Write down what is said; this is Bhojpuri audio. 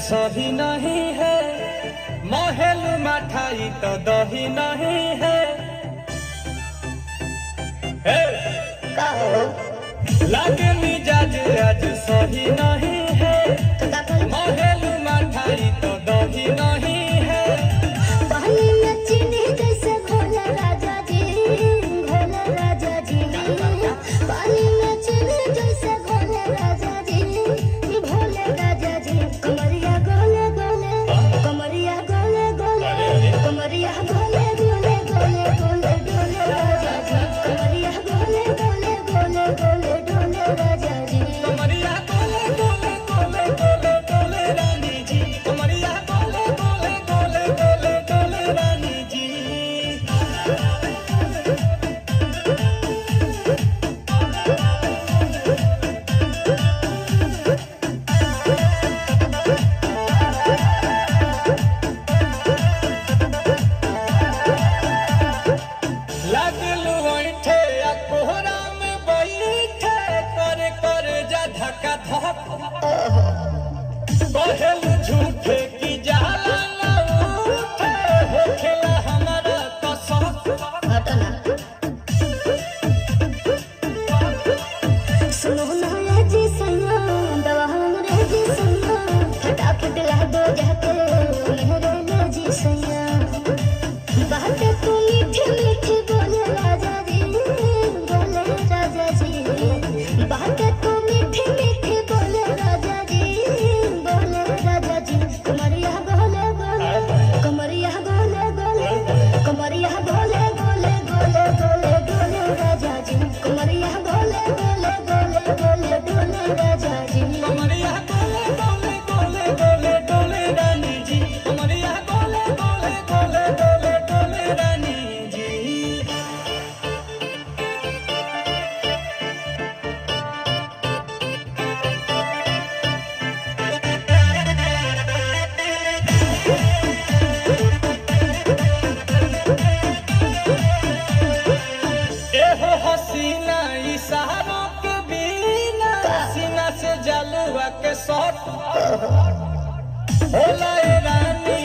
सही नहीं है, महल मठाई तो दही नहीं है। लागे मिजाज आज सही नहीं है, महल मठाई तो दही नहीं है। पानी में चीनी जैसे घोले राजा जी, घोले राजा जी। पानी में चीनी जैसे घोले राजा जी, भोले राजा जी। कमरिया गोले गोले, कमरिया गोले गोले, कमरिया गोले गोले गोले गोले डोले राजा जी। कमरिया गोले गोले गोले गोले डोले राजा जी। कमरिया गोले गोले गोले गोले डोले रानी जी। कमरिया गोले गोले गोले गोले डोले रानी जी। लागलू ऐठे आ कोहरा में बैठे, करे करे जा धक्का धक। कहेलू झूठे की जाला ना उठे, होखेला हमारा कसक। सुनो ना ये जी सैया, दवा हमरे जी सैया, फटाफट ला दो जाके मेरे ले जी सैया। बातें तू मीठी मीठी बोले राजा जी, बोले राजा जी। बातें तू मीठी मीठी बोले राजा जी, बोले राजा जी। कमरिया गोले गोले, कमरिया गोले गोले, कमरिया गोले गोले गोले गोले डोले राजा जी। कमरिया गोले गोले गोले गोले डोले राजा जी। कमरिया गोले गोले गोले गोले डोले रानी जी। कमरिया गोले गोले गोले गोले डोले रानी जी। एहो हसीना इशारों के बिना, सीना से जलवा के शॉट होला ए रानी